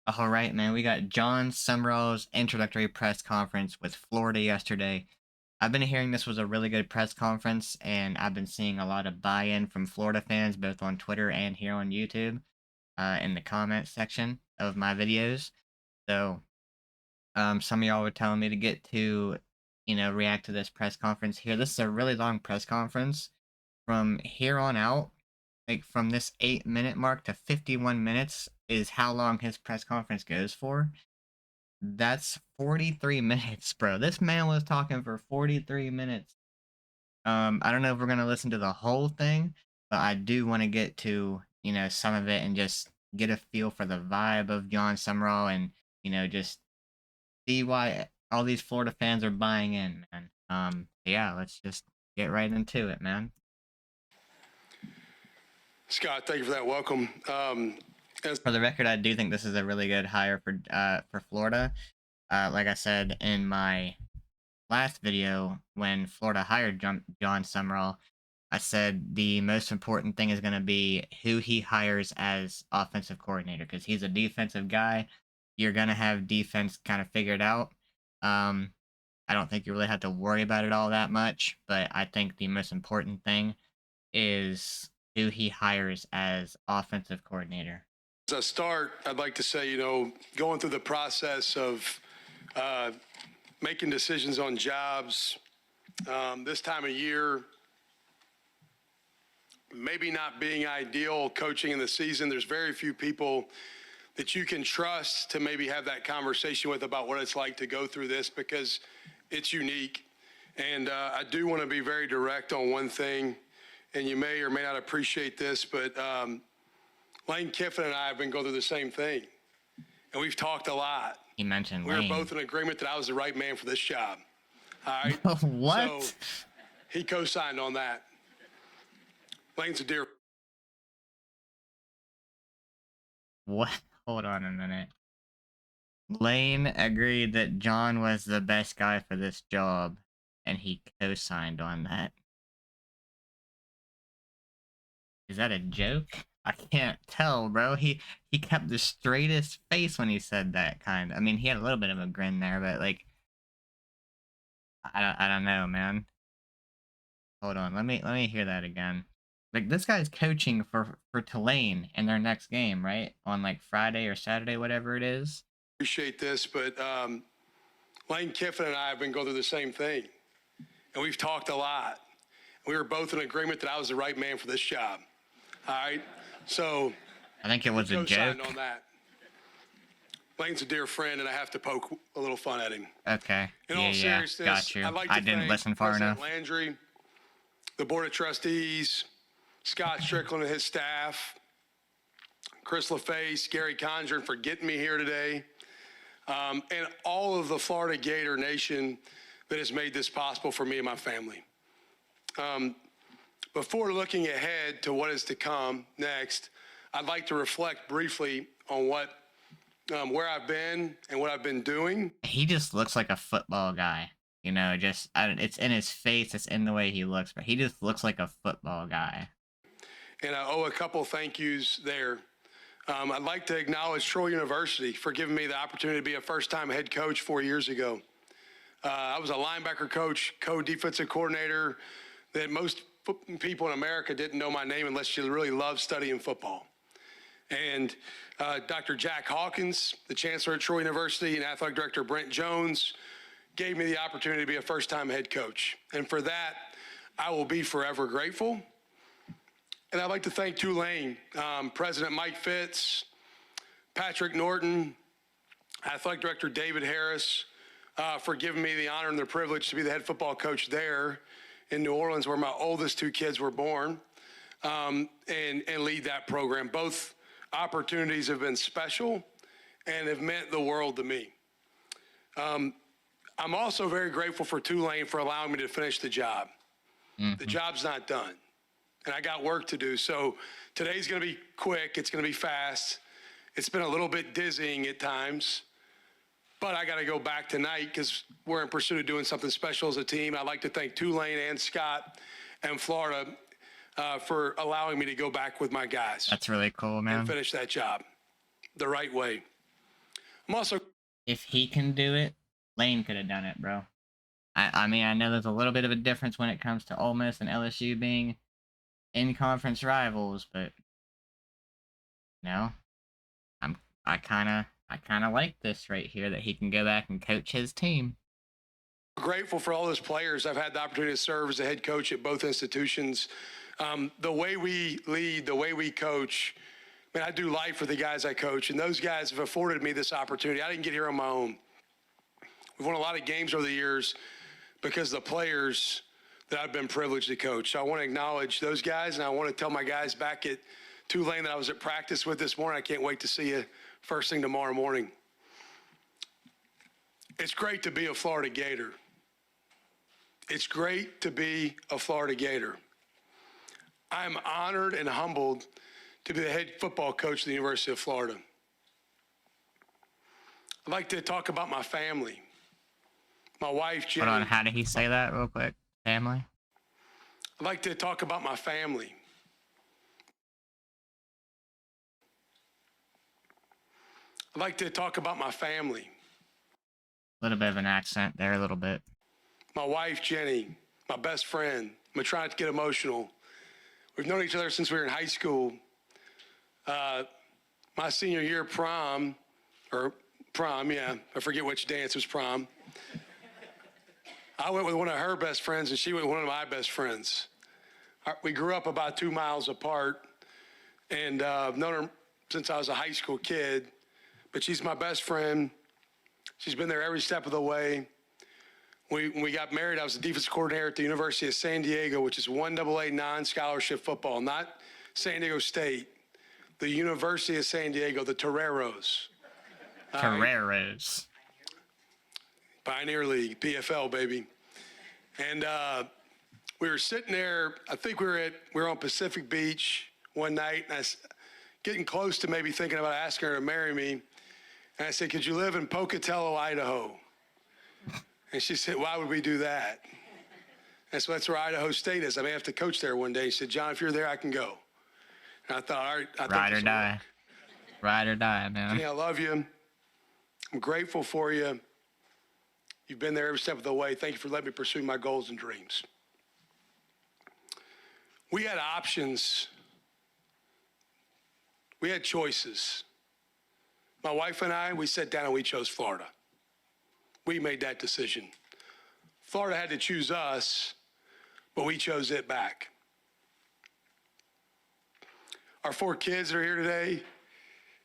All right, man. We got Jon Sumrall's introductory press conference with Florida yesterday. I've been hearing this was a really good press conference, and I've been seeing a lot of buy-in from Florida fans, both on Twitter and here on YouTube, in the comment section of my videos. So, some of y'all were telling me to get to, react to this press conference here. This is a really long press conference. From here on out, like from this 8-minute mark to 51 minutes is how long his press conference goes for. That's 43 minutes, bro. This man was talking for 43 minutes. I don't know if we're gonna listen to the whole thing, but I do want to get to, some of it and just get a feel for the vibe of Jon Sumrall and, just see why all these Florida fans are buying in, man. Yeah, let's just get right into it, man. Scott, thank you for that welcome. For the record, I do think this is a really good hire for Florida. Like I said in my last video, when Florida hired Jon Sumrall, I said the most important thing is going to be who he hires as offensive coordinator because he's a defensive guy. You're going to have defense kind of figured out. Um, I don't think you really have to worry about it all that much, but I think the most important thing is who he hires as offensive coordinator. As I start, I'd like to say, going through the process of uh, making decisions on jobs this time of year, maybe not being ideal coaching in the season. There's very few people that you can trust to maybe have that conversation with about what it's like to go through this because it's unique. And I do want to be very direct on one thing, and you may or may not appreciate this, but Lane Kiffin and I have been going through the same thing, and we've talked a lot. He mentioned We were Lane. both in agreement that I was the right man for this job. All right. What? So he co-signed on that. Lane's a dear. What? Hold on a minute. Lane agreed that John was the best guy for this job, and he co-signed on that. Is that a joke? I can't tell, bro. He kept the straightest face when he said that kind. I mean, he had a little bit of a grin there, but like, I don't know, man. Hold on, let me hear that again. Like this guy's coaching for Tulane in their next game, right? On like Friday or Saturday, whatever it is. Appreciate this, but Lane Kiffin and I have been going through the same thing, and we've talked a lot. We were both in agreement that I was the right man for this job. All right. So I think it was a joke. on that. Lane's a dear friend, and I have to poke a little fun at him. Okay. In all seriousness, got you. I'd like to I didn't thank listen far President enough. Landry, the Board of Trustees, Scott Strickland and his staff, Chris LaFace, Gary Condren for getting me here today, and all of the Florida Gator Nation that has made this possible for me and my family. Before looking ahead to what is to come next, I'd like to reflect briefly on where I've been and what I've been doing. He just looks like a football guy. It's in his face, it's in the way he looks, but he just looks like a football guy. And I owe a couple thank yous there. I'd like to acknowledge Troy University for giving me the opportunity to be a first-time head coach 4 years ago. I was a linebacker coach, co-defensive coordinator, that most people in America didn't know my name unless you really loved studying football. And Dr. Jack Hawkins, the chancellor at Troy University, and athletic director Brent Jones gave me the opportunity to be a first-time head coach. And for that, I will be forever grateful. And I'd like to thank Tulane, President Mike Fitz, Patrick Norton, athletic director David Harris, for giving me the honor and the privilege to be the head football coach there in New Orleans, where my oldest two kids were born, and lead that program. Both opportunities have been special and have meant the world to me. I'm also very grateful for Tulane for allowing me to finish the job. Mm-hmm. The job's not done, and I got work to do. So today's going to be quick. It's going to be fast. It's been a little bit dizzying at times, but I got to go back tonight because we're in pursuit of doing something special as a team. I'd like to thank Tulane and Scott and Florida for allowing me to go back with my guys. That's really cool, man. And finish that job the right way. I'm also If he can do it, Lane could have done it, bro. I mean, I know there's a little bit of a difference when it comes to Ole Miss and LSU being in conference rivals, but you know, I'm I kinda like this right here that he can go back and coach his team. grateful for all those players. I've had the opportunity to serve as a head coach at both institutions. The way we lead, the way we coach, man, I do life for the guys I coach, and those guys have afforded me this opportunity. I didn't get here on my own. We've won a lot of games over the years because of the players that I've been privileged to coach. So I want to acknowledge those guys, and I want to tell my guys back at Tulane that I was at practice with this morning, I can't wait to see you first thing tomorrow morning. It's great to be a Florida Gator. It's great to be a Florida Gator. I'm honored and humbled to be the head football coach of the University of Florida. I'd like to talk about my family. My wife, Jenny. Hold on, how did he say that real quick? Family? I'd like to talk about my family. I'd like to talk about my family. A little bit of an accent there, a little bit. My wife, Jenny, my best friend. I'm trying to get emotional. We've known each other since we were in high school. My senior year prom, yeah, I forget which dance was prom. I went with one of her best friends, and she went with one of my best friends. We grew up about 2 miles apart, and I've known her since I was a high school kid, but she's my best friend. She's been there every step of the way. When we got married, I was the defensive coordinator at the University of San Diego, which is 1AA non-scholarship football, not San Diego State, the University of San Diego, the Toreros. Toreros. Pioneer League, PFL, baby. And we were sitting there, I think we were on Pacific Beach one night, and I was getting close to maybe thinking about asking her to marry me. And I said, could you live in Pocatello, Idaho? And she said, why would we do that? And so that's where Idaho State is. I may have to coach there one day. She said, John, if you're there, I can go. And I thought, all right, I think Ride or this will die. work. Ride or die, man. Jenny, I love you. I'm grateful for you. You've been there every step of the way. Thank you for letting me pursue my goals and dreams. We had options. We had choices. My wife and I, we sat down and we chose Florida. We made that decision. Florida had to choose us, but we chose it back. Our 4 kids that are here today,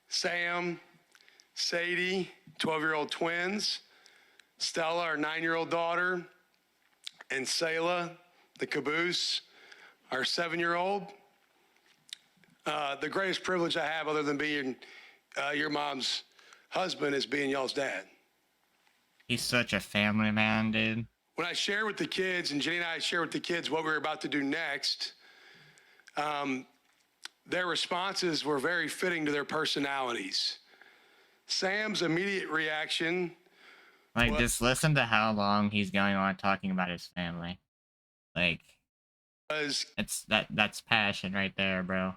Sam, Sadie, 12-year-old twins, Stella, our 9-year-old daughter, and Selah, the caboose, our 7-year-old. The greatest privilege I have, other than being your mom's husband, is being y'all's dad. He's such a family man, dude. When I shared with the kids, and Jenny and I shared with the kids what we were about to do next, their responses were very fitting to their personalities. Sam's immediate reaction, Like, just listen to how long he's going on talking about his family. Like, was, that's passion right there, bro.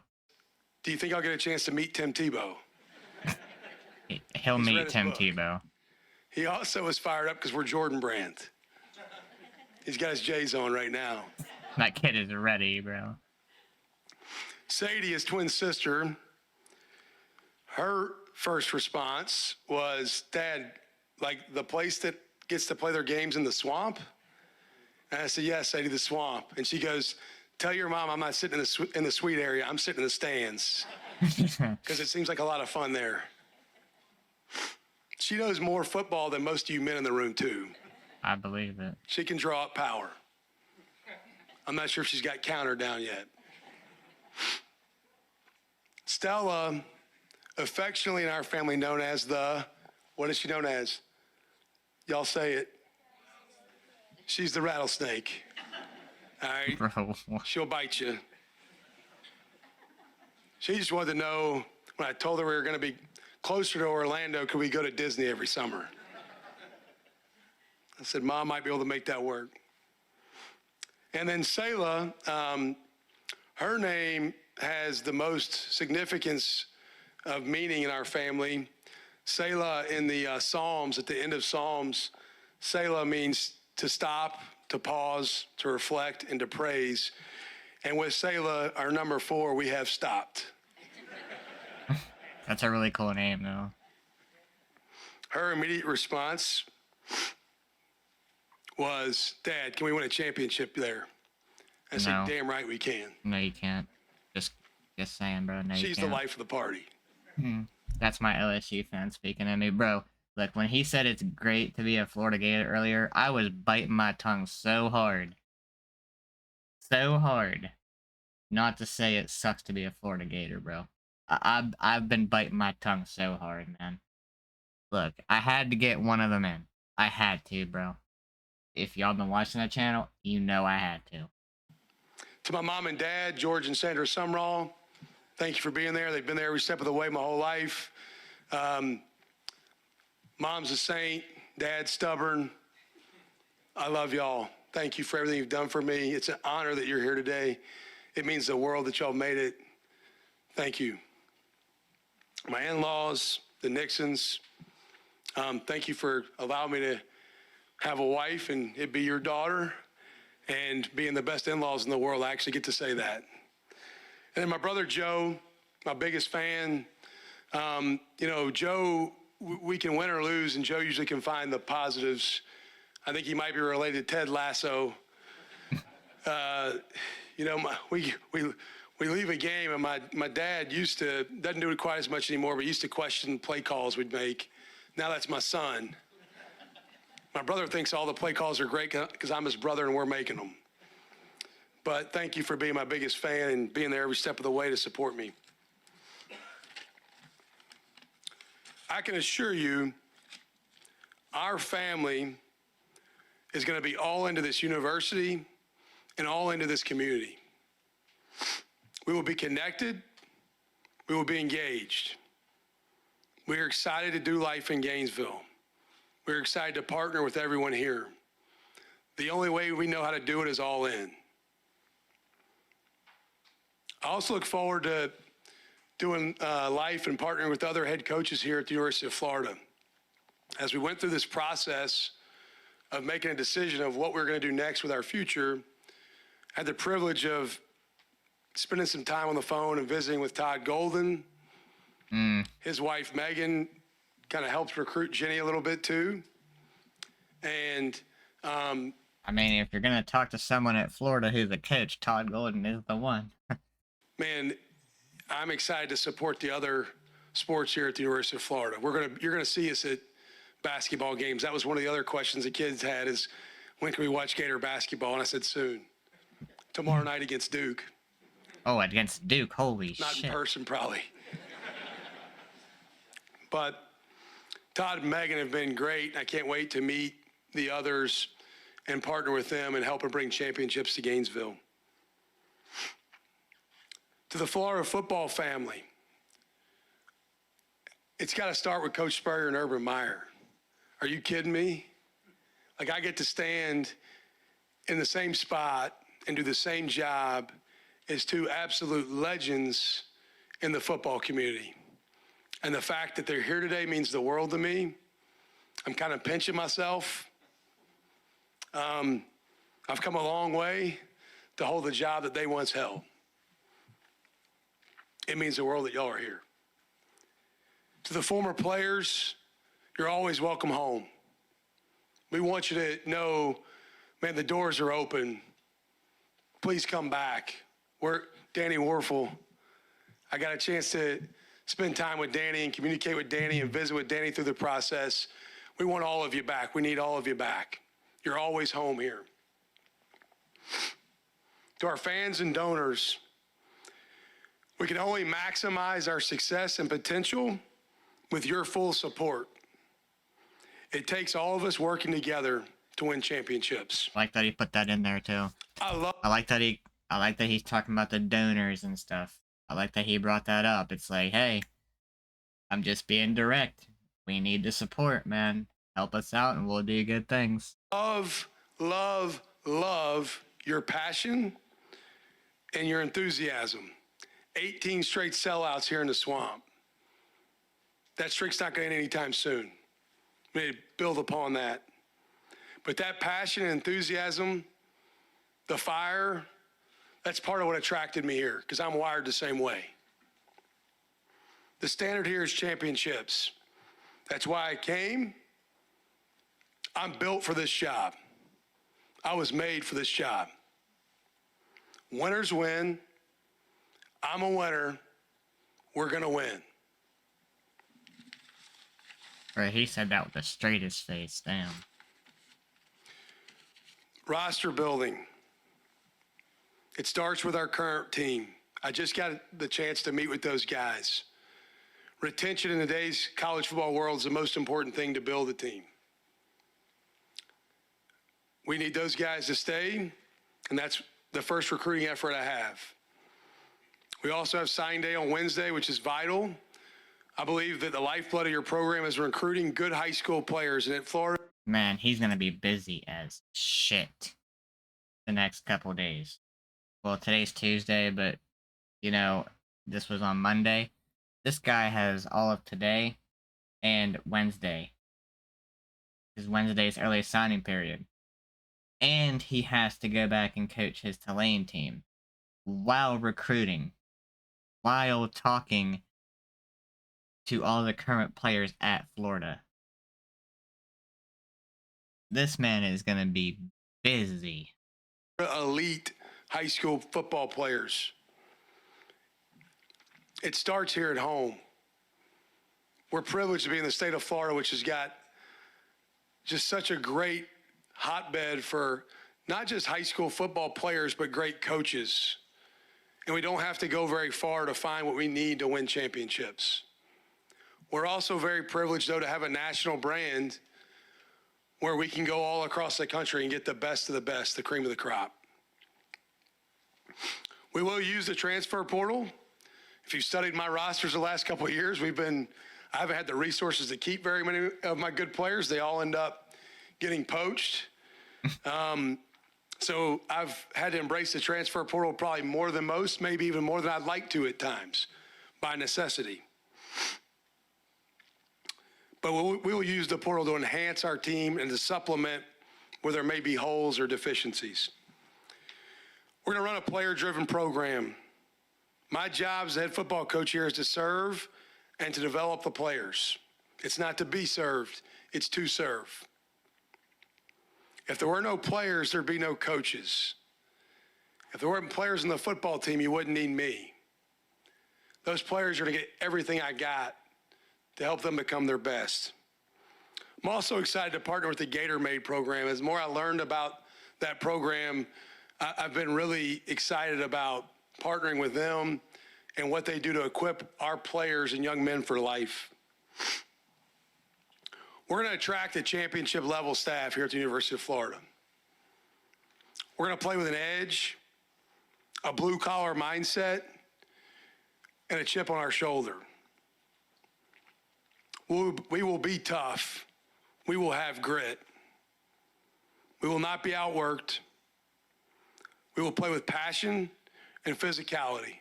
do you think I'll get a chance to meet Tim Tebow? He'll He's read meet his Tim book. Tebow. He also was fired up because we're Jordan Brand. He's got his J's on right now. That kid is ready, bro. Sadie, his twin sister, her first response was, Dad, like the place that gets to play their games in the swamp? And I said, yes, Sadie, the swamp. And she goes, tell your mom I'm not sitting in the suite area. I'm sitting in the stands because it seems like a lot of fun there. She knows more football than most of you men in the room, too. I believe it. She can draw up power. I'm not sure if she's got counter down yet. Stella, affectionately in our family known as what is she known as? Y'all say it. She's the rattlesnake. All right? Bro. She'll bite you. She just wanted to know, when I told her we were going to be closer to Orlando, could we go to Disney every summer? I said, Mom might be able to make that work. And then Selah, her name has the most significance of meaning in our family. Selah in the Psalms, at the end of Psalms, Selah means to stop, to pause, to reflect, and to praise. And with Selah, our number 4, we have stopped. That's a really cool name, though. Her immediate response was, Dad, can we win a championship there? I said, No. damn right we can. No, you can't. Just saying, bro. No, you She's the can't. life of the party. That's my LSU fan speaking to me, bro. Look, when he said it's great to be a Florida Gator earlier, I was biting my tongue so hard. So hard. Not to say it sucks to be a Florida Gator, bro. I've been biting my tongue so hard, man. Look, I had to get one of them in. I had to, bro. If y'all been watching that channel, you know I had to. To my mom and dad, George and Sandra Sumrall, thank you for being there. They've been there every step of the way my whole life. Mom's a saint, Dad's stubborn. I love y'all. Thank you for everything you've done for me. It's an honor that you're here today. It means the world that y'all made it. Thank you. My in-laws, the Nixons, thank you for allowing me to have a wife and it be your daughter, and being the best in-laws in the world. I actually get to say that. And then my brother Joe, my biggest fan. Joe, we can win or lose, and Joe usually can find the positives. I think he might be related to Ted Lasso. We leave a game, and my dad doesn't do it quite as much anymore, but used to question play calls we'd make. Now that's my son. My brother thinks all the play calls are great because I'm his brother and we're making them. But thank you for being my biggest fan and being there every step of the way to support me. I can assure you, our family is going to be all into this university and all into this community. We will be connected. We will be engaged. We are excited to do life in Gainesville. We're excited to partner with everyone here. The only way we know how to do it is all in. I also look forward to doing life and partnering with other head coaches here at the University of Florida. As we went through this process of making a decision of what we're going to do next with our future, I had the privilege of spending some time on the phone and visiting with Todd Golden. His wife, Megan, kind of helped recruit Jenny a little bit too. And I mean, if you're going to talk to someone at Florida who's a coach, Todd Golden is the one. man, I'm excited to support the other sports here at the University of Florida. You're gonna see us at basketball games. That was one of the other questions the kids had, is when can we watch Gator basketball? And I said soon. Tomorrow night against Duke. Oh, against Duke, holy Not shit. in person, probably. But Todd and Megan have been great. I can't wait to meet the others and partner with them and help them bring championships to Gainesville. To the Florida football family, it's got to start with Coach Spurrier and Urban Meyer. Are you kidding me? Like, I get to stand in the same spot and do the same job as two absolute legends in the football community. And the fact that they're here today means the world to me. I'm kind of pinching myself. I've come a long way to hold the job that they once held. It means the world that y'all are here. To the former players, you're always welcome home. We want you to know, man, the doors are open. Please come back. Danny Warfel. I got a chance to spend time with Danny and communicate with Danny and visit with Danny through the process. We want all of you back. We need all of you back. You're always home here. To our fans and donors, we can only maximize our success and potential with your full support. It takes all of us working together to win championships. I like that he put that in there too. I like that he's talking about the donors and stuff. I like that he brought that up. It's like, hey, I'm just being direct. We need the support, man. Help us out and we'll do good things. love your passion and your enthusiasm. 18 straight sellouts here in the Swamp. That streak's not going to end anytime soon. We need to build upon that. But that passion and enthusiasm, the fire, that's part of what attracted me here, because I'm wired the same way. The standard here is championships. That's why I came. I'm built for this job. I was made for this job. Winners win. I'm a winner. We're going to win. Right, he said that with the straightest face. Damn. Roster building. It starts with our current team. I just got the chance to meet with those guys. Retention in today's college football world is the most important thing to build a team. We need those guys to stay, and that's the first recruiting effort I have. We also have sign day on Wednesday, which is vital. I believe that the lifeblood of your program is recruiting good high school players, and at Florida. Man, he's gonna be busy as shit the next couple days. Well, today's Tuesday, but this was on Monday. This guy has all of today and Wednesday. Because Wednesday's early signing period. And he has to go back and coach his Tulane team while recruiting, while talking to all the current players at Florida. This man is going to be busy. Elite high school football players. It starts here at home. We're privileged to be in the state of Florida, which has got just such a great hotbed for not just high school football players, but great coaches. And we don't have to go very far to find what we need to win championships. We're also very privileged, though, to have a national brand where we can go all across the country and get the best of the best, the cream of the crop. We will use the transfer portal. If you've studied my rosters the last couple of years, I haven't had the resources to keep very many of my good players. They all end up getting poached. So I've had to embrace the transfer portal probably more than most, maybe even more than I'd like to at times, by necessity. But we will use the portal to enhance our team and to supplement where there may be holes or deficiencies. We're going to run a player-driven program. My job as the head football coach here is to serve and to develop the players. It's not to be served, it's to serve. If there were no players, there'd be no coaches. If there weren't players in the football team, you wouldn't need me. Those players are going to get everything I got to help them become their best. I'm also excited to partner with the Gator Made program. As more I learned about that program, I've been really excited about partnering with them and what they do to equip our players and young men for life. We're going to attract a championship level staff here at the University of Florida. We're going to play with an edge, a blue collar mindset, and a chip on our shoulder. We will be tough. We will have grit. We will not be outworked. We will play with passion and physicality.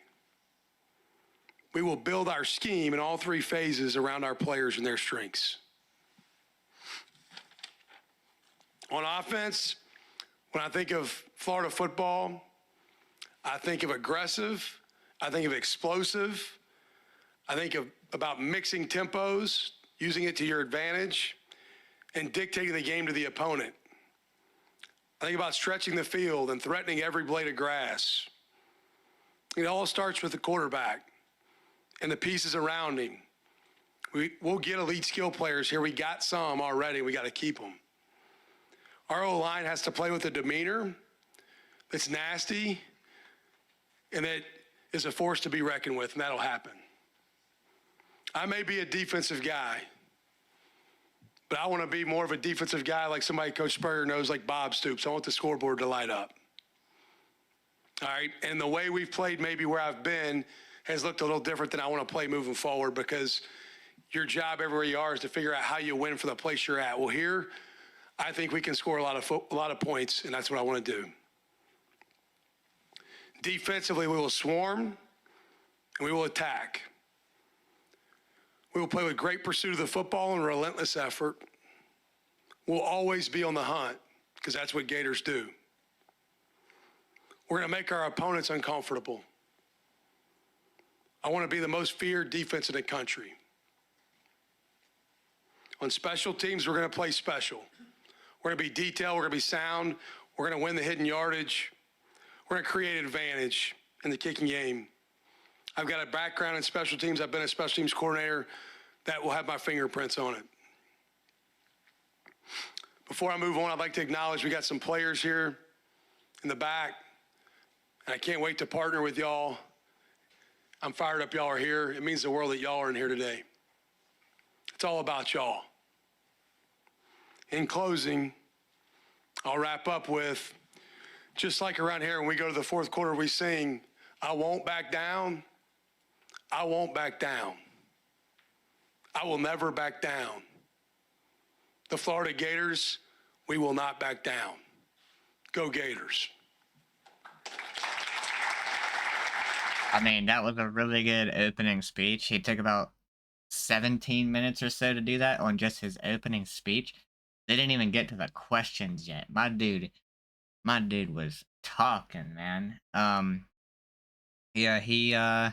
We will build our scheme in all three phases around our players and their strengths. On offense, when I think of Florida football, I think of aggressive, I think of explosive, I think about mixing tempos, using it to your advantage, and dictating the game to the opponent. I think about stretching the field and threatening every blade of grass. It all starts with the quarterback and the pieces around him. We'll get elite skill players here. We got some already. We got to keep them. Our O-line has to play with a demeanor that's nasty and that is a force to be reckoned with, and that'll happen. I may be a defensive guy, but I want to be more of a defensive guy like somebody Coach Spurrier knows, like Bob Stoops. I want the scoreboard to light up. All right, and the way we've played maybe where I've been has looked a little different than I want to play moving forward, because your job everywhere you are is to figure out how you win for the place you're at. Well, here, I think we can score a lot of points, and that's what I want to do. Defensively, we will swarm and we will attack. We will play with great pursuit of the football and relentless effort. We'll always be on the hunt because that's what Gators do. We're going to make our opponents uncomfortable. I want to be the most feared defense in the country. On special teams, we're going to play special. We're going to be detailed. We're going to be sound. We're going to win the hidden yardage. We're going to create advantage in the kicking game. I've got a background in special teams. I've been a special teams coordinator. That will have my fingerprints on it. Before I move on, I'd like to acknowledge we got some players here in the back, and I can't wait to partner with y'all. I'm fired up y'all are here. It means the world that y'all are in here today. It's all about y'all. In closing, I'll wrap up with, just like around here when we go to the fourth quarter, we sing, I won't back down, I won't back down. I will never back down. The Florida Gators, we will not back down. Go Gators. I mean, that was a really good opening speech. He took about 17 minutes or so to do that on just his opening speech. They didn't even get to the questions yet. My dude was talking, man. Yeah,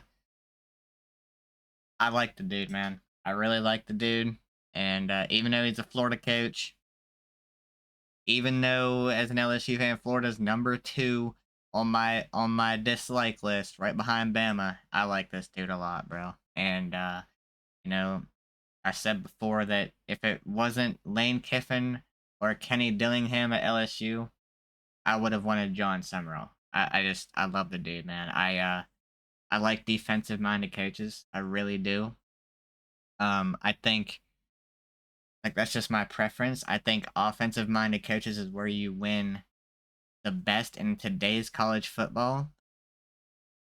I like the dude, man. I really like the dude. And even though he's a Florida coach, even though as an LSU fan, Florida's number 2 on my dislike list, right behind Bama, I like this dude a lot, bro. And you know, I said before that if it wasn't Lane Kiffin or Kenny Dillingham at LSU, I would have wanted Jon Sumrall. I love the dude, man. I like defensive minded coaches. I really do. I think like that's just my preference. I think offensive minded coaches is where you win the best in today's college football.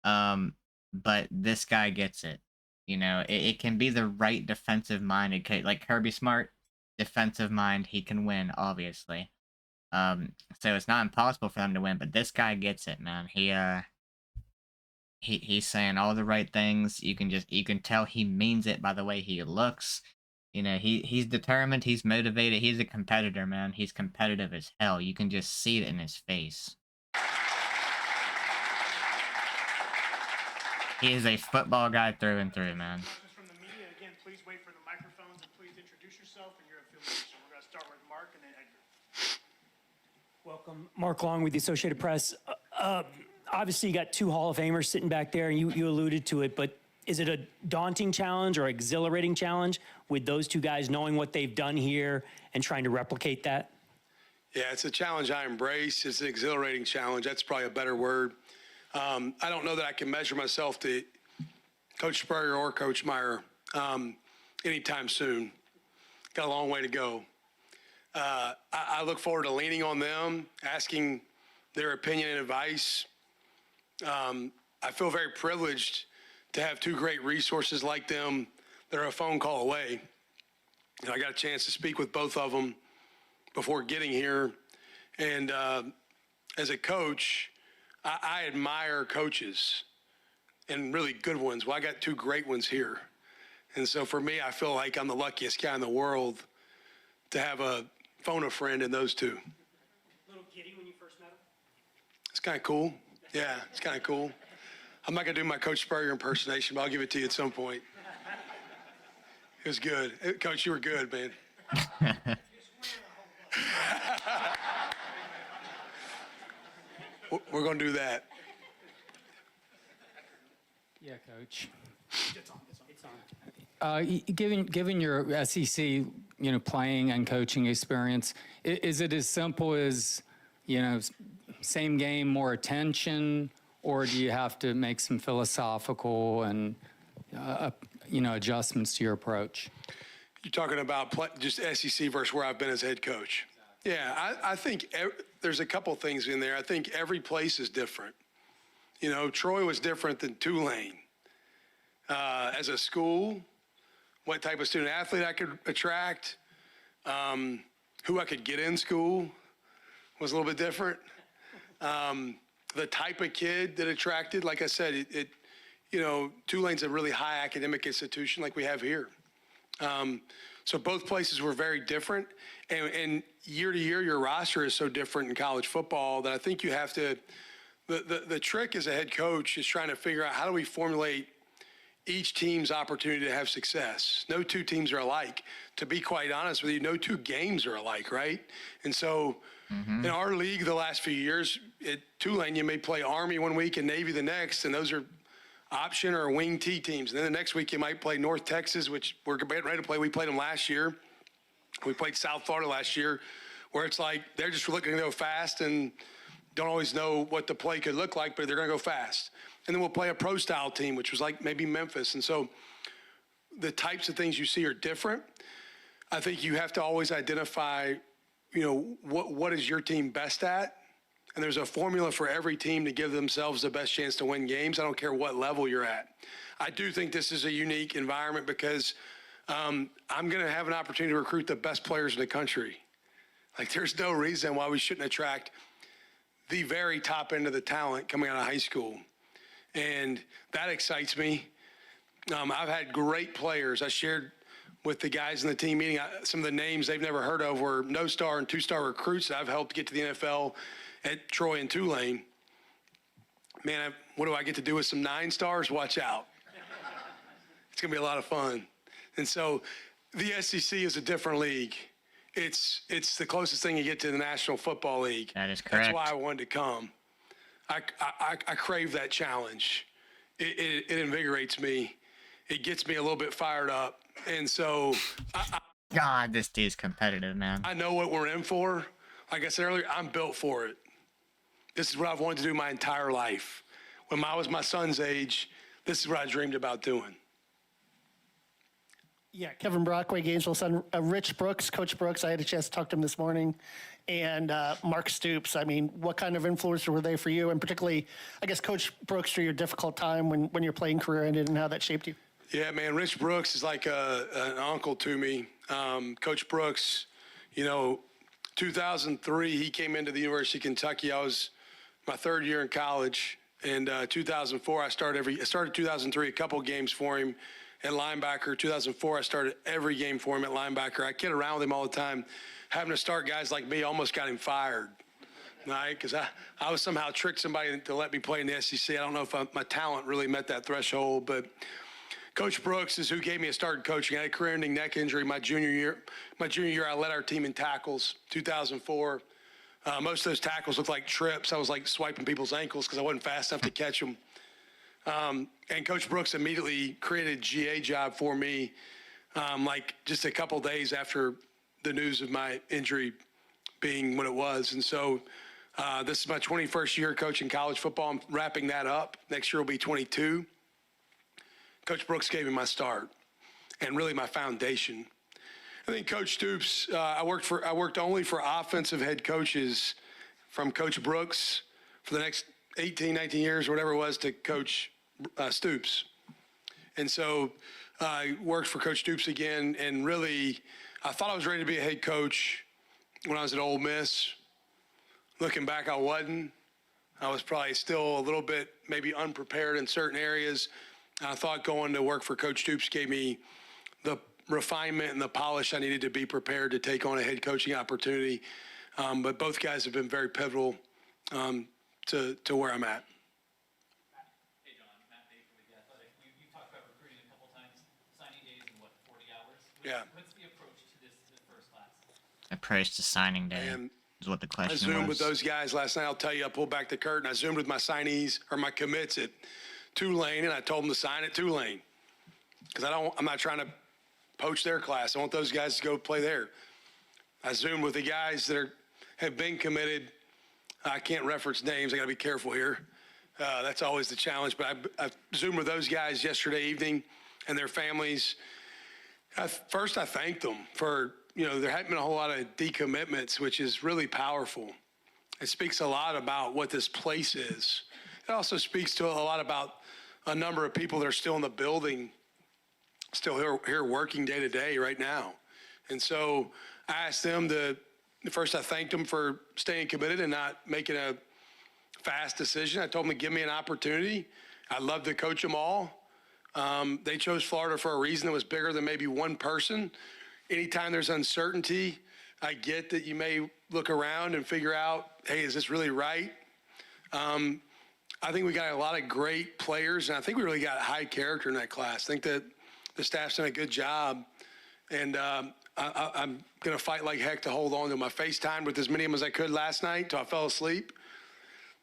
But this guy gets it. You know, it can be the right defensive minded coach, like Kirby Smart, defensive mind, he can win, obviously. So it's not impossible for them to win, but this guy gets it, man. He's saying all the right things. You can tell he means it by the way he looks. You know, he's determined, he's motivated, he's a competitor, man. He's competitive as hell. You can just see it in his face. He is a football guy through and through, man. From the media, again, please wait for the microphones and please introduce yourself and your affiliation. We're going to start with Mark and then Edgar. Welcome, Mark Long with the Associated Press. Obviously, you got 2 Hall of Famers sitting back there, and you alluded to it, but is it a daunting challenge or exhilarating challenge with those 2 guys knowing what they've done here and trying to replicate that? Yeah, it's a challenge I embrace. It's an exhilarating challenge. That's probably a better word. I don't know that I can measure myself to Coach Spurrier or Coach Meyer anytime soon. Got a long way to go. I look forward to leaning on them, asking their opinion and advice. I feel very privileged to have 2 great resources like them that are a phone call away. And I got a chance to speak with both of them before getting here. And as a coach, I admire coaches and really good ones. Well, I got 2 great ones here. And so for me, I feel like I'm the luckiest guy in the world to have phone a friend in those 2. A little giddy when you first met him? It's kind of cool. Yeah, it's kind of cool. I'm not going to do my Coach Spurrier impersonation, but I'll give it to you at some point. It was good. Coach, you were good, man. We're going to do that. Yeah, Coach. It's on. Given your SEC, playing and coaching experience, is it as simple as, same game, more attention, or do you have to make some philosophical and, adjustments to your approach? You're talking about just SEC versus where I've been as head coach. Yeah, I think there's a couple things in there. I think every place is different. Troy was different than Tulane. As a school, what type of student athlete I could attract, who I could get in school was a little bit different. The type of kid that attracted, like I said, Tulane's a really high academic institution like we have here. So both places were very different. And year to year, your roster is so different in college football that I think you have to the trick as a head coach is trying to figure out how do we formulate each team's opportunity to have success. No two teams are alike. To be quite honest with you, no two games are alike, right? And so in our league the last few years, at Tulane, you may play Army one week and Navy the next, and those are option or wing T teams. And then the next week you might play North Texas, which we're getting ready to play. We played them last year. We played South Florida last year, where it's like they're just looking to go fast and don't always know what the play could look like, but they're going to go fast. And then we'll play a pro-style team, which was like maybe Memphis. And so the types of things you see are different. I think you have to always identify, what is your team best at? And there's a formula for every team to give themselves the best chance to win games. I don't care what level you're at. I do think this is a unique environment because I'm going to have an opportunity to recruit the best players in the country. Like, there's no reason why we shouldn't attract the very top end of the talent coming out of high school. And that excites me. I've had great players. I shared with the guys in the team meeting some of the names they've never heard of were no-star and two-star recruits that I've helped get to the NFL at Troy and Tulane. Man, what do I get to do with some 9-stars? Watch out. It's going to be a lot of fun. And so the SEC is a different league. It's the closest thing you get to the National Football League. That is correct. That's why I wanted to come. I crave that challenge. It invigorates me. It gets me a little bit fired up. And so God, this dude's competitive, man. I know what we're in for. Like I said earlier, I'm built for it. This is what I've wanted to do my entire life. When I was my son's age, this is what I dreamed about doing. Yeah, Kevin Brockway, Gainesville son, Rich Brooks, Coach Brooks. I had a chance to talk to him this morning, and Mark Stoops. I mean, what kind of influencer were they for you? And particularly, I guess, Coach Brooks through your difficult time when your playing career ended and how that shaped you. Yeah, man, Rich Brooks is like an uncle to me. Coach Brooks, 2003, he came into the University of Kentucky. I was my third year in college. And 2004, I started 2003, a couple games for him at linebacker. 2004, I started every game for him at linebacker. I kid around with him all the time. Having to start guys like me almost got him fired, right? Because I was somehow tricked somebody to let me play in the SEC. I don't know if my talent really met that threshold, but Coach Brooks is who gave me a start in coaching. I had a career-ending neck injury my junior year. My junior year, I led our team in tackles, 2004. Most of those tackles looked like trips. I was like swiping people's ankles because I wasn't fast enough to catch them. And Coach Brooks immediately created a GA job for me, like just a couple days after the news of my injury being what it was. And so this is my 21st year coaching college football. I'm wrapping that up. Next year will be 22. Coach Brooks gave me my start and really my foundation. I think Coach Stoops, I worked only for offensive head coaches from Coach Brooks for the next 18, 19 years, whatever it was, to Coach Stoops. And so I worked for Coach Stoops again, and really, I thought I was ready to be a head coach when I was at Ole Miss. Looking back, I wasn't. I was probably still a little bit maybe unprepared in certain areas. I thought going to work for Coach Stoops gave me the refinement and the polish I needed to be prepared to take on a head coaching opportunity. But both guys have been very pivotal to where I'm at. Hey, Jon, Matt Baker with The Athletic. You talked about recruiting a couple times, signing days in, 40 hours? What's the approach to this first class? Approach to signing day And is what the I question Zoomed was. with those guys last night. I'll tell you, I pulled back the curtain. I Zoomed with my signees or my commits at Tulane, and I told them to sign at Tulane because I'm not trying to poach their class. I want those guys to go play there. I Zoomed with the guys that have been committed. I can't reference names. I got to be careful here. That's always the challenge. But I Zoomed with those guys yesterday evening and their families. First, I thanked them for, there hadn't been a whole lot of decommitments, which is really powerful. It speaks a lot about what this place is. It also speaks to a lot about a number of people that are still in the building, still here working day to day right now. And so I asked them first I thanked them for staying committed and not making a fast decision. I told them to give me an opportunity. I'd love to coach them all. They chose Florida for a reason that was bigger than maybe one person. Anytime there's uncertainty, I get that you may look around and figure out, hey, is this really right? I think we got a lot of great players, and I think we really got high character in that class. I think that the staff's done a good job, and I'm going to fight like heck to hold on to them. I FaceTimed with as many of them as I could last night until I fell asleep.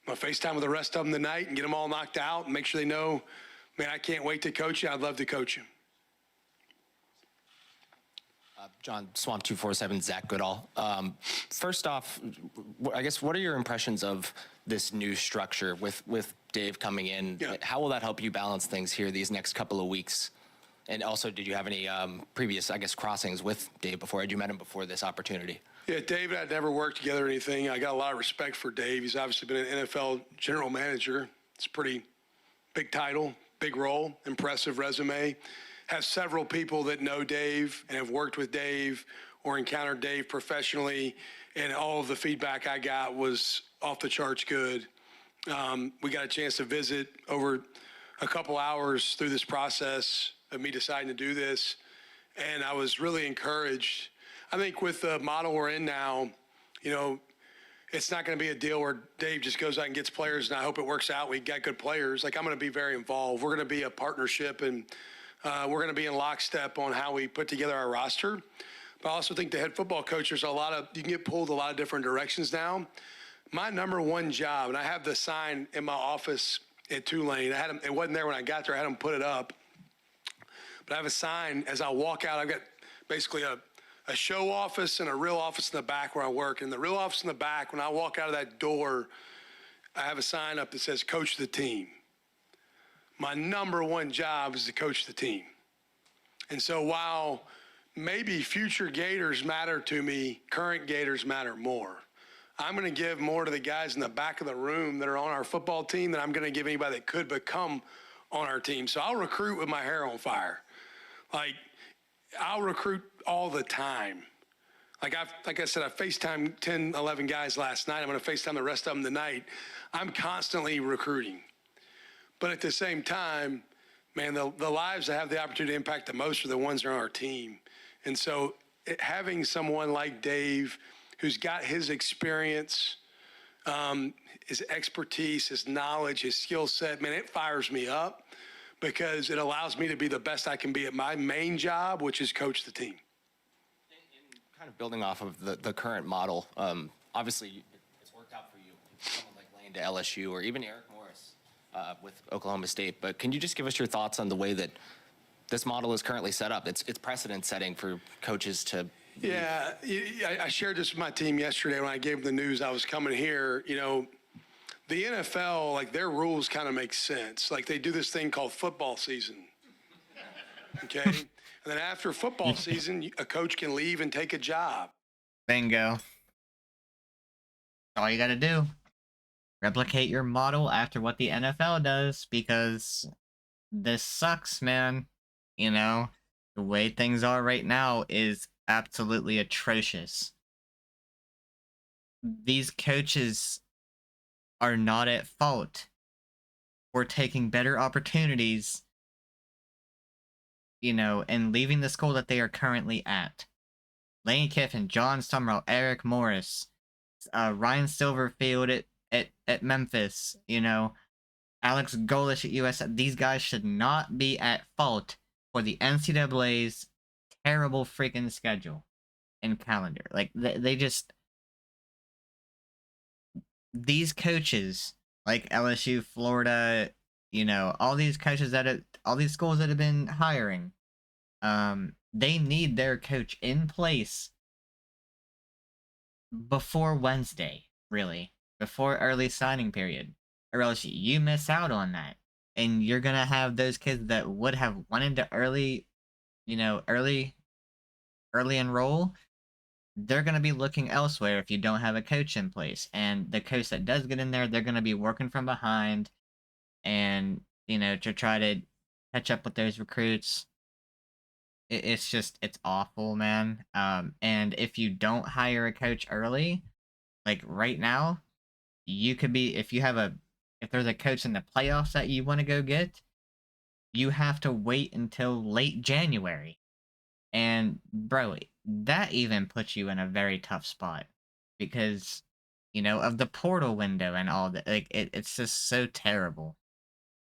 I'm going to FaceTime with the rest of them tonight and get them all knocked out and make sure they know, man, I can't wait to coach you. I'd love to coach you. John, Swamp 247, Zach Goodall. First off, I guess, what are your impressions of this new structure with Dave coming in? Yeah. How will that help you balance things here these next couple of weeks? And also, did you have any previous, I guess, crossings with Dave before? Had you met him before this opportunity? Yeah, Dave and I never worked together or anything. I got a lot of respect for Dave. He's obviously been an NFL general manager. It's a pretty big title, big role, impressive resume. Have several people that know Dave and have worked with Dave or encountered Dave professionally, and all of the feedback I got was off the charts good. We got a chance to visit over a couple hours through this process of me deciding to do this, and I was really encouraged. I think with the model we're in now, it's not going to be a deal where Dave just goes out and gets players, and I hope it works out. We got good players. Like, I'm going to be very involved. We're going to be a partnership, and we're going to be in lockstep on how we put together our roster. But I also think the head football coach, you can get pulled a lot of different directions now. My number one job, and I have the sign in my office at Tulane. It wasn't there when I got there. I had them put it up. But I have a sign as I walk out. I've got basically a show office and a real office in the back where I work. And the real office in the back, when I walk out of that door, I have a sign up that says, coach the team. My number one job is to coach the team. And so while maybe future Gators matter to me, current Gators matter more. I'm going to give more to the guys in the back of the room that are on our football team than I'm going to give anybody that could become on our team. So I'll recruit with my hair on fire. Like, I'll recruit all the time. Like I said, I FaceTimed 10, 11 guys last night. I'm going to FaceTime the rest of them tonight. I'm constantly recruiting. But at the same time, man, the lives that have the opportunity to impact the most are the ones that are on our team. And so having someone like Dave, who's got his experience, his expertise, his knowledge, his skill set, man, it fires me up because it allows me to be the best I can be at my main job, which is coach the team. Kind of building off of the current model, obviously it's worked out for you. Someone like Lane to LSU, or even Eric Morris with Oklahoma State. But can you just give us your thoughts on the way that this model is currently set up? It's precedent setting for coaches to. Yeah, I shared this with my team yesterday when I gave them the news I was coming here. The NFL, like, their rules kind of make sense. Like, they do this thing called football season. Okay? And then after football season, a coach can leave and take a job. Bingo. All you got to do. Replicate your model after what the NFL does, because this sucks, man. The way things are right now is absolutely atrocious. These coaches are not at fault for taking better opportunities, and leaving the school that they are currently at. Lane Kiffin, Jon Sumrall, Eric Morris, Ryan Silverfield at Memphis, Alex Golish at USF. These guys should not be at fault for the NCAA's terrible freaking schedule and calendar. Like, they just... These coaches, like LSU, Florida, all these coaches all these schools that have been hiring, they need their coach in place before Wednesday, really, before early signing period, or else you miss out on that, and you're gonna have those kids that would have wanted to early enroll. They're going to be looking elsewhere if you don't have a coach in place. And the coach that does get in there, they're going to be working from behind and, to try to catch up with those recruits. It's awful, man. And if you don't hire a coach early, like right now, you could be, if there's a coach in the playoffs that you want to go get, you have to wait until late January. And bro, that even puts you in a very tough spot because, of the portal window and all that. Like it's just so terrible.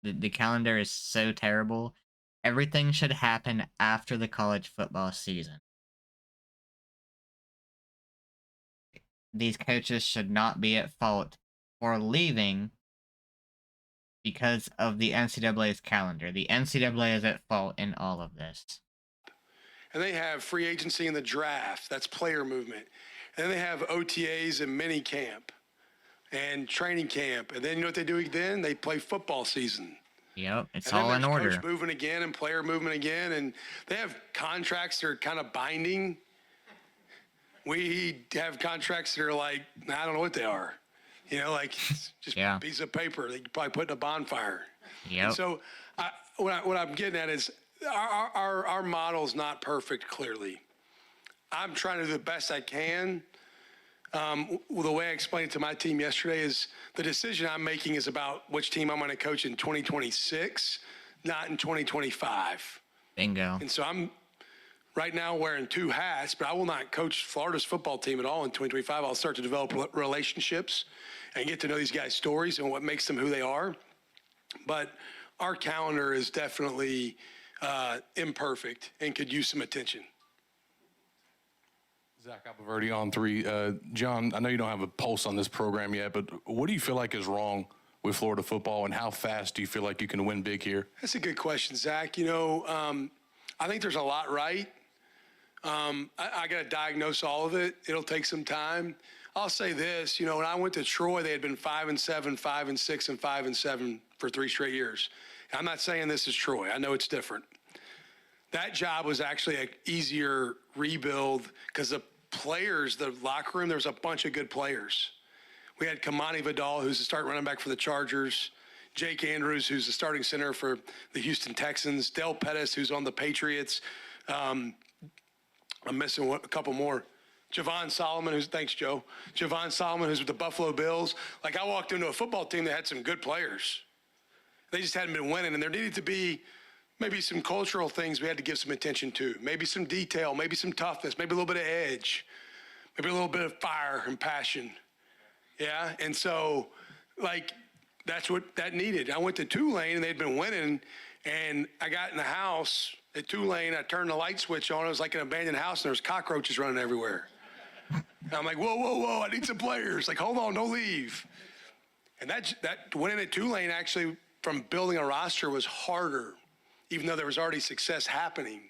The calendar is so terrible. Everything should happen after the college football season. These coaches should not be at fault for leaving because of the NCAA's calendar. The NCAA is at fault in all of this. And they have free agency in the draft. That's player movement. And then they have OTAs and mini camp and training camp. And then you know what they do then? They play football season. Yep, it's And then all in there's order. coach movement again and player movement again. And they have contracts that are kind of binding. We have contracts that are like, I don't know what they are. Like just Yeah. a piece of paper that you probably put in a bonfire. Yep. And so what I'm getting at is our model's not perfect, clearly. I'm trying to do the best I can. The way I explained it to my team yesterday is the decision I'm making is about which team I'm going to coach in 2026, not in 2025. Bingo. And so I'm right now wearing two hats, but I will not coach Florida's football team at all in 2025. I'll start to develop relationships and get to know these guys' stories and what makes them who they are. But our calendar is definitely imperfect and could use some attention. Zach Alpaverdi on 3. John, I know you don't have a pulse on this program yet, but what do you feel like is wrong with Florida football, and how fast do you feel like you can win big here? That's a good question, Zach. I think there's a lot right. I got to diagnose all of it. It'll take some time. I'll say this, when I went to Troy, they had been 5-7, 5-6, and 5-7 for 3 straight years. And I'm not saying this is Troy. I know it's different. That job was actually an easier rebuild because the players, the locker room, there was a bunch of good players. We had Kamani Vidal, who's the starting running back for the Chargers, Jake Andrews, who's the starting center for the Houston Texans, Del Pettis, who's on the Patriots. I'm missing a couple more. Javon Solomon, thanks, Joe. Javon Solomon, who's with the Buffalo Bills. Like, I walked into a football team that had some good players. They just hadn't been winning, and there needed to be maybe some cultural things we had to give some attention to. Maybe some detail, maybe some toughness, maybe a little bit of edge, maybe a little bit of fire and passion. Yeah, and so, that's what that needed. I went to Tulane, and they'd been winning, and I got in the house at Tulane. I turned the light switch on. It was like an abandoned house, and there was cockroaches running everywhere. And I'm like, whoa, I need some players. Like, hold on, don't leave. And that winning at Tulane actually, from building a roster, was harder, even though there was already success happening.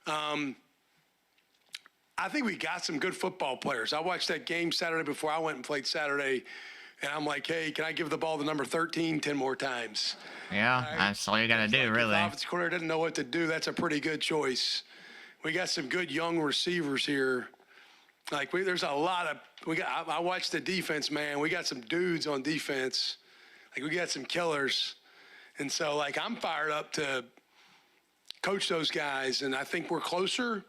I think we got some good football players. I watched that game Saturday before I went and played Saturday, and I'm like, hey, can I give the ball to number 13 10 more times? Yeah, that's all you got to do, If the really. offensive coordinator doesn't know what to do, that's a pretty good choice. We got some good young receivers here. There's a lot of I watched the defense, man. We got some dudes on defense. We got some killers. And so, I'm fired up to coach those guys, and I think we're closer.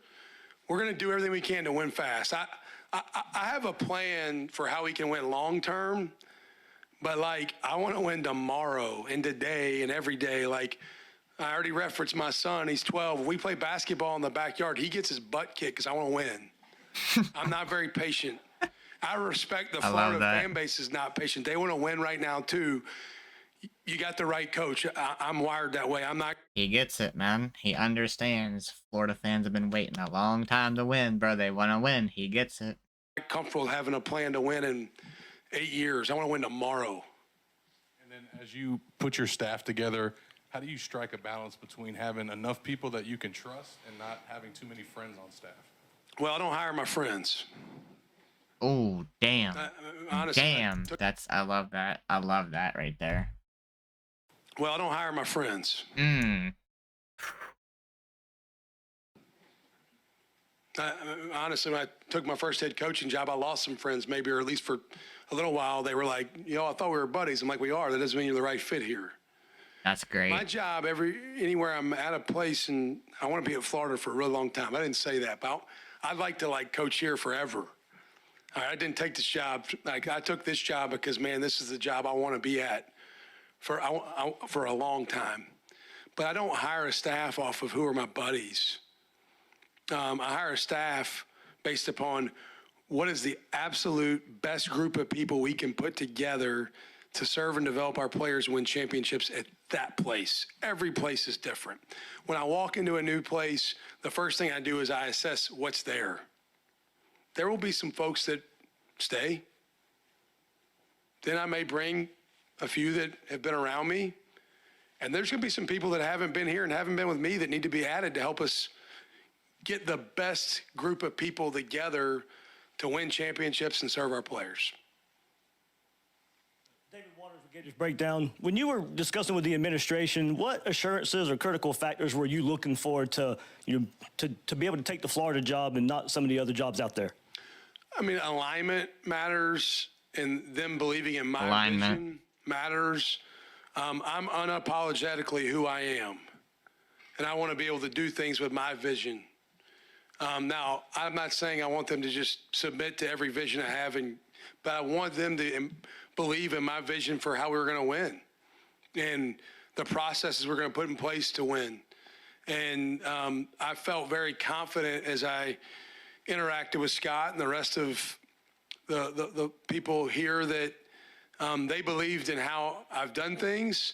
We're going to do everything we can to win fast. I have a plan for how we can win long term, but, I want to win tomorrow and today and every day. I already referenced my son. He's 12. We play basketball in the backyard. He gets his butt kicked because I want to win. I'm not very patient. I respect the Florida fan base is not patient. They want to win right now, too. You got the right coach. I'm wired that way. I'm not. He gets it, man. He understands. Florida fans have been waiting a long time to win, bro. They want to win. He gets it. Comfortable having a plan to win in 8 years. I want to win tomorrow. And then as you put your staff together, how do you strike a balance between having enough people that you can trust and not having too many friends on staff? Well, I don't hire my friends. Oh, damn. Honestly, Damn. I love that. I love that right there. Well, I don't hire my friends. Honestly, when I took my first head coaching job, I lost some friends, maybe, or at least for a little while. They were like, I thought we were buddies. I'm like, we are. That doesn't mean you're the right fit here. That's great. My job, anywhere I'm at a place, and I want to be at Florida for a really long time. I didn't say that, but I'd like to coach here forever. I didn't take this job. I took this job because, man, this is the job I want to be at for a long time. but I don't hire a staff off of who are my buddies. I hire a staff based upon what is the absolute best group of people we can put together to serve and develop our players and win championships at that place. Every place is different. When I walk into a new place, the first thing I do is I assess what's there. There will be some folks that stay. Then I may bring a few that have been around me. And there's going to be some people that haven't been here and haven't been with me that need to be added to help us get the best group of people together to win championships and serve our players. David Waters with Gators Breakdown. When you were discussing with the administration, what assurances or critical factors were you looking for to be able to take the Florida job and not some of the other jobs out there? I mean, alignment matters, and them believing in my Alignment. vision matters. I'm unapologetically who I am, and I want to be able to do things with my vision. Now, I'm not saying I want them to just submit to every vision I have, but I want them to believe in my vision for how we're going to win and the processes we're going to put in place to win. And I felt very confident as I interacted with Scott and the rest of the people here that they believed in how I've done things.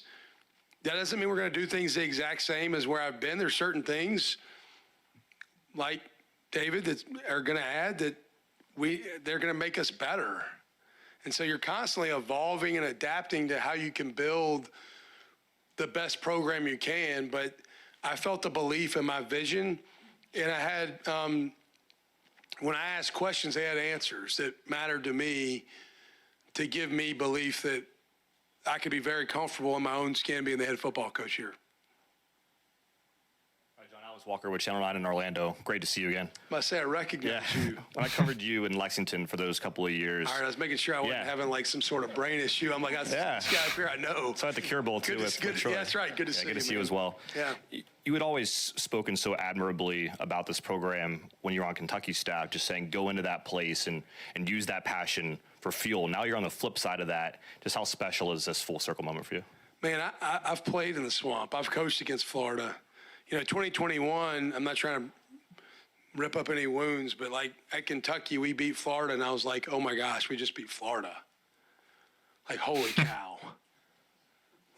That doesn't mean we're going to do things the exact same as where I've been. There's certain things like David that are going to add that they're going to make us better. And so you're constantly evolving and adapting to how you can build the best program you can. But I felt the belief in my vision, and I had when I asked questions, they had answers that mattered to me to give me belief that I could be very comfortable in my own skin being the head football coach here. Hi, John. Alex Walker with Channel 9 in Orlando. Great to see you again. I must say I recognize you. When I covered you in Lexington for those couple of years. All right, I was making sure I wasn't Yeah. having like some sort of brain issue. I'm like, this guy up here I know. So at the Cure Bowl too with Troy. Yeah, that's right. Good to see you. Good to see you man. as well. Yeah. You had always spoken so admirably about this program when you were on Kentucky staff, just saying go into that place and use that passion for fuel. Now you're on the flip side of that. Just how special is this full circle moment for you? Man, I've played in the swamp. I've coached against Florida. 2021, I'm not trying to rip up any wounds, but like at Kentucky, we beat Florida, and I was like, oh my gosh, we just beat Florida. Like, holy cow.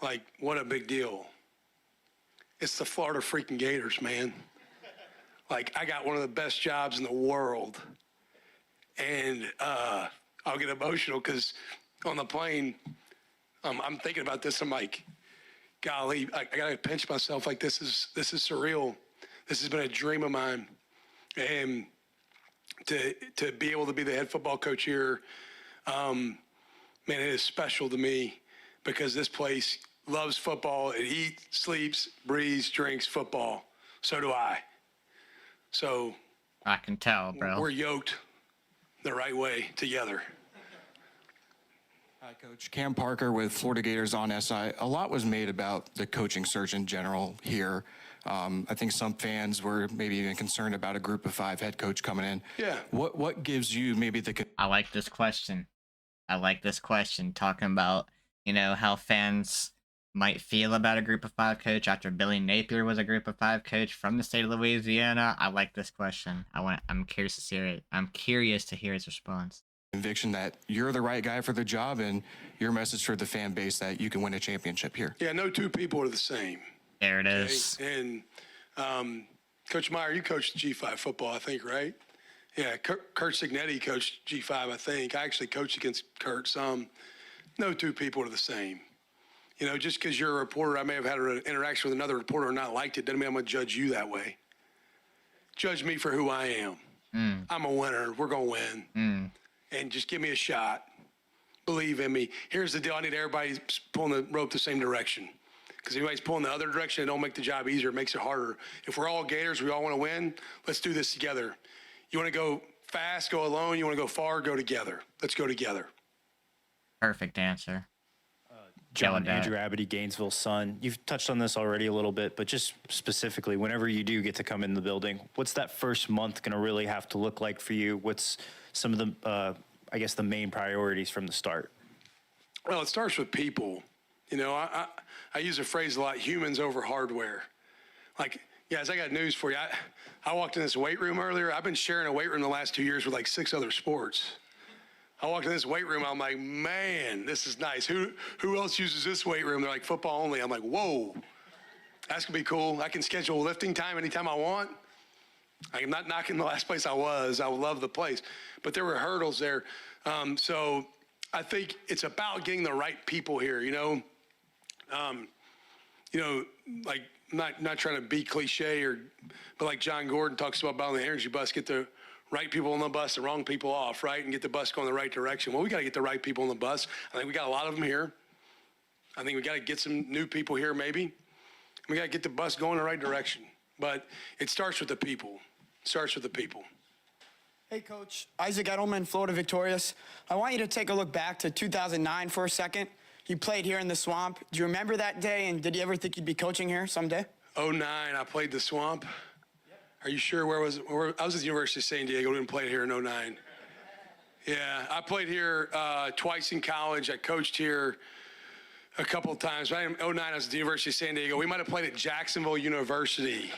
Like, what a big deal. It's the Florida freaking Gators, man. Like, I got one of the best jobs in the world. And I'll get emotional because on the plane, I'm thinking about this. I'm like, golly, I got to pinch myself. Like, this is surreal. This has been a dream of mine. And to be able to be the head football coach here, man, it is special to me because this place loves football. It eats, sleeps, breathes, drinks football. So do I. So I can tell, bro. we're yoked the right way together. Hi, Coach. Cam Parker with Florida Gators on SI. A lot was made about the coaching search in general here. I think some fans were maybe even concerned about a group of 5 head coach coming in. Yeah. What gives you maybe the I like this question. Talking about, how fans might feel about a group of 5 coach after Billy Napier was a group of 5 coach from the state of Louisiana. I like this question. I'm curious to hear it. I'm curious to hear his response. conviction that you're the right guy for the job and your message for the fan base that you can win a championship here? Yeah, no two people are the same. There it is. And Coach Meyer, you coached G5 football, I think, right? Yeah, Kurt Signetti coached G5, I think. I actually coached against Kurt some. No two people are the same. You know, just because you're a reporter, I may have had an interaction with another reporter and not liked it, doesn't mean I'm going to judge you that way. Judge me for who I am. I'm a winner. We're going to win. And just give me a shot. Believe in me. Here's the deal. I need everybody pulling the rope the same direction. Because if anybody's pulling the other direction, it don't make the job easier. It makes it harder. If we're all Gators, we all want to win, let's do this together. You want to go fast, go alone. You want to go far, go together. Let's go together. Perfect answer. John, Andrew Abity, Gainesville Sun. You've touched on this already a little bit, but just specifically, whenever you do get to come in the building, what's that first month going to really have to look like for you? What's some of the, I guess, the main priorities from the start? Well, it starts with people. You know, I use a phrase a lot, humans over hardware. Like, guys, I got news for you. I walked in this weight room earlier. I've been sharing a weight room the last 2 years with like 6 other sports. I walked in this weight room. I'm like, man, this is nice. Who else uses this weight room? They're like, football only. I'm like, whoa, that's gonna be cool. I can schedule lifting time anytime I want. I'm not knocking the last place I was. I love the place, but there were hurdles there. So I think it's about getting the right people here. Like not trying to be cliche but like John Gordon talks about on the energy bus, get the right people on the bus, the wrong people off, right, and get the bus going the right direction. Well, we got to get the right people on the bus. I think we got a lot of them here. I think we got to get some new people here, maybe. We got to get the bus going the right direction. But it starts with the people. It starts with the people. Hey, Coach. Isaac Edelman, Florida Victorious. I want you to take a look back to 2009 for a second. You played here in the Swamp. Do you remember that day, and did you ever think you'd be coaching here someday? 09, I played the Swamp. Yep. Are you sure? I was at the University of San Diego. Didn't play here in 09. Yeah, I played here twice in college. I coached here a couple of times. But in 09, I was at the University of San Diego. We might have played at Jacksonville University.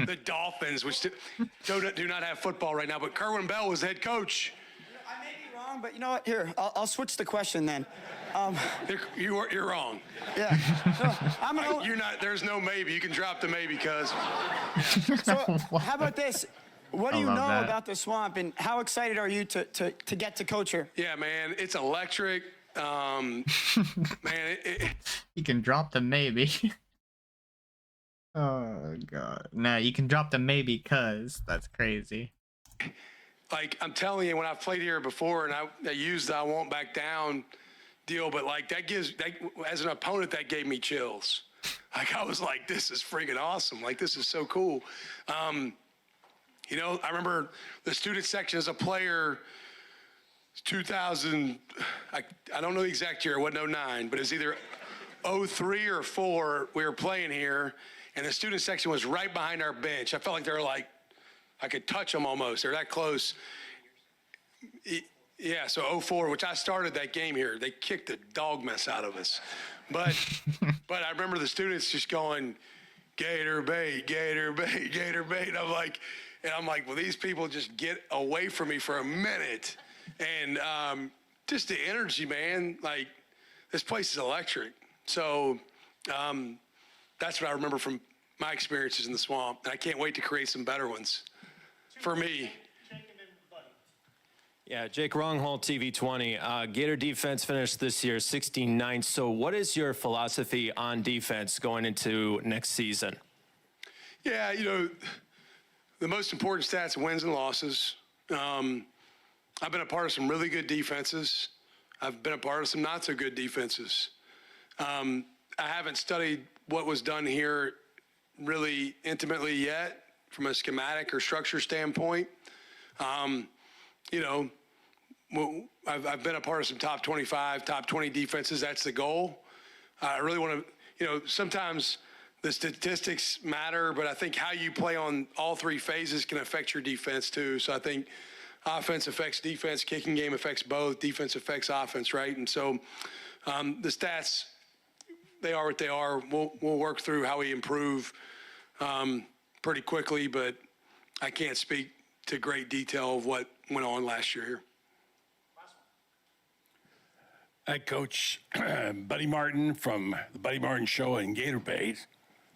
The Dolphins, which do not have football right now, but Kerwin Bell was head coach. I may be wrong, but you know what? Here, I'll switch the question then. You're wrong. Yeah. So, You're not. There's no maybe. You can drop the maybe, cuz. So how about this? What do you know that. about the Swamp, and how excited are you to get to coach here? Yeah, man, it's electric. Man, You can drop the maybe. Oh god. No, you can drop the maybe cuz that's crazy. like I'm telling you, when I've played here before, and I used the "I won't back down" deal, but like that as an opponent, that gave me chills. Like I was like, this is freaking awesome. Like this is so cool. I remember the student section as a player. 2000, I don't know the exact year. It wasn't 09, but it's either 03 or 04. We were playing here, and the student section was right behind our bench. I felt like they were like, I could touch them almost. They're that close. Yeah, so 04, which I started that game here. They kicked the dog mess out of us. But I remember the students just going, Gator bait, Gator bait, Gator bait. I'm like, well, these people just get away from me for a minute. And just the energy, man, like this place is electric. So that's what I remember from my experiences in the Swamp. And I can't wait to create some better ones for me. Yeah, Jake Ronghall, TV 20. Gator defense finished this year 69th. So what is your philosophy on defense going into next season? Yeah, the most important stats are wins and losses. I've been a part of some really good defenses. I've been a part of some not so good defenses. I haven't studied what was done here really intimately yet from a schematic or structure standpoint. I've been a part of some top 25, top 20 defenses. That's the goal. I really want to, sometimes the statistics matter, but I think how you play on all three phases can affect your defense too. So I think offense affects defense, kicking game affects both, defense affects offense, right? And so the stats, they are what they are. We'll work through how we improve pretty quickly, but I can't speak to great detail of what went on last year here. Hi, Coach. Buddy Martin from the Buddy Martin Show in Gator Bay.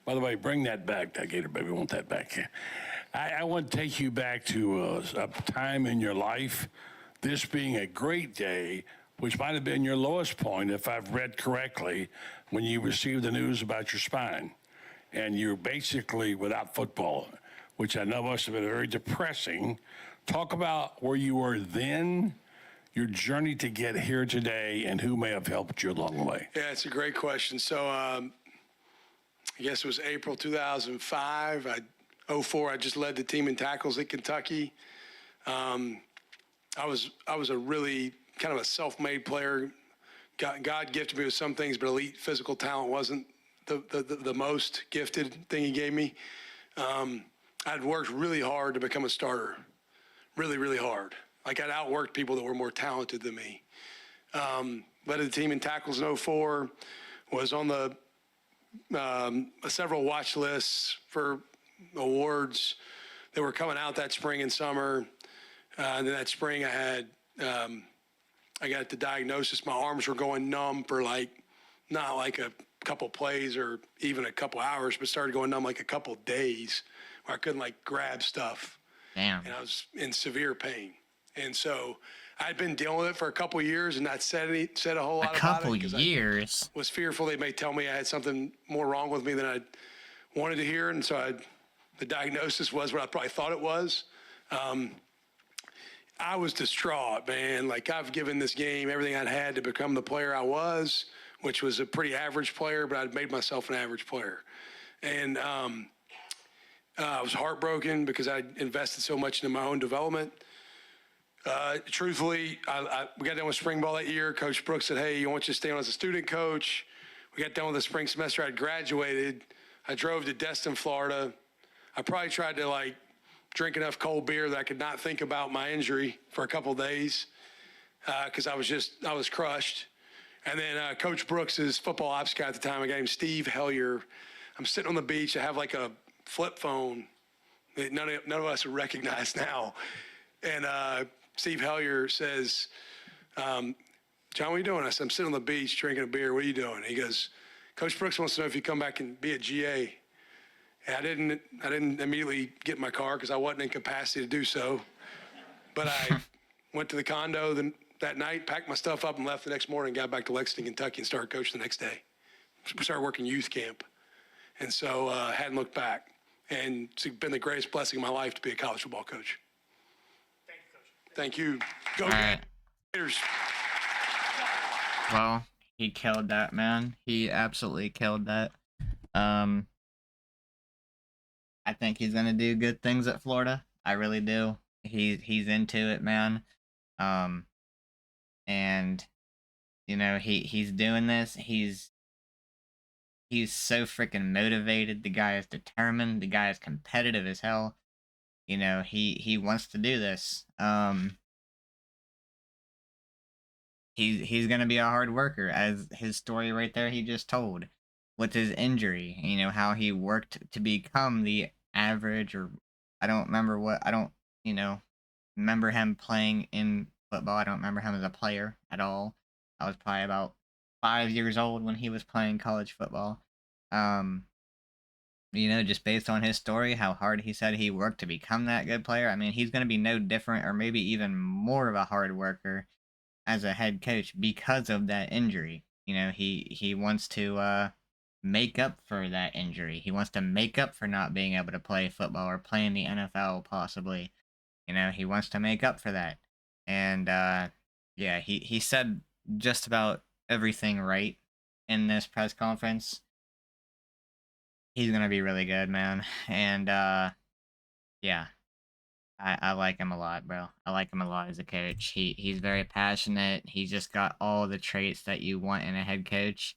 By the way, bring that back, that Gator Bay. We want that back. I want to take you back to a time in your life, this being a great day, which might have been your lowest point, if I've read correctly, when you received the news about your spine. And you're basically without football, which I know must have been very depressing. Talk about where you were then, your journey to get here today, and who may have helped you along the way. Yeah, it's a great question. So I guess it was April 2005. 04, I just led the team in tackles at Kentucky. I was a really kind of a self-made player. God gifted me with some things, but elite physical talent wasn't the most gifted thing he gave me. I'd worked really hard to become a starter, really, really hard. Like I'd outworked people that were more talented than me. led the team in tackles in 04, was on the several watch lists for awards that were coming out that spring and summer. And then that spring I got the diagnosis. My arms were going numb for not like a couple plays or even a couple hours, but started going numb like a couple days where I couldn't grab stuff. Damn. And I was in severe pain. And so I'd been dealing with it for a couple of years and not said a whole lot about it. A couple years? I was fearful they may tell me I had something more wrong with me than I wanted to hear. And so the diagnosis was what I probably thought it was. I was distraught, man. I've given this game everything I'd had to become the player I was, which was a pretty average player, but I'd made myself an average player. And I was heartbroken because I invested so much into my own development. Truthfully, we got done with spring ball that year. Coach Brooks said, hey, I want you to stay on as a student coach. We got done with the spring semester. I'd graduated. I drove to Destin, Florida. I probably tried to drink enough cold beer that I could not think about my injury for a couple of days because I was crushed. And then Coach Brooks's football ops guy at the time, a guy named Steve Hellier. I'm sitting on the beach. I have a flip phone that none of us would recognize now. And Steve Hellier says, John, what are you doing? I said, I'm sitting on the beach drinking a beer. What are you doing? He goes, Coach Brooks wants to know if you come back and be a GA. And I didn't immediately get in my car because I wasn't in capacity to do so. But I went to the condo that night, packed my stuff up, and left the next morning, got back to Lexington, Kentucky, and started coaching the next day. Started working youth camp. And so I hadn't looked back. And it's been the greatest blessing of my life to be a college football coach. Thank you, Coach. Thank you. Go All right. Gators. Well, he killed that, man. He absolutely killed that. I think he's gonna do good things at Florida. I really do. He's into it, man. And he's doing this. He's so freaking motivated. The guy is determined. The guy is competitive as hell. He wants to do this. He's gonna be a hard worker, as his story right there he just told. With his injury, how he worked to become the average, or I don't remember him playing in football. I don't remember him as a player at all. I was probably about 5 years old when he was playing college football. Just based on his story, how hard he said he worked to become that good player. I mean, he's going to be no different, or maybe even more of a hard worker as a head coach because of that injury. He wants to make up for that injury. He wants to make up for not being able to play football or play in the NFL possibly. He wants to make up for that. And yeah, he said just about everything right in this press conference. He's gonna be really good, man. And yeah. I like him a lot, bro. I like him a lot as a coach. He's very passionate. He's just got all the traits that you want in a head coach.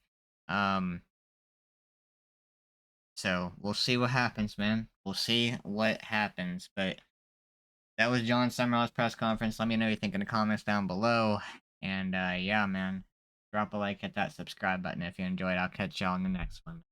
So we'll see what happens, man. We'll see what happens. But that was Jon Sumrall's press conference. Let me know what you think in the comments down below. And yeah, man. Drop a like, hit that subscribe button if you enjoyed. I'll catch y'all in the next one.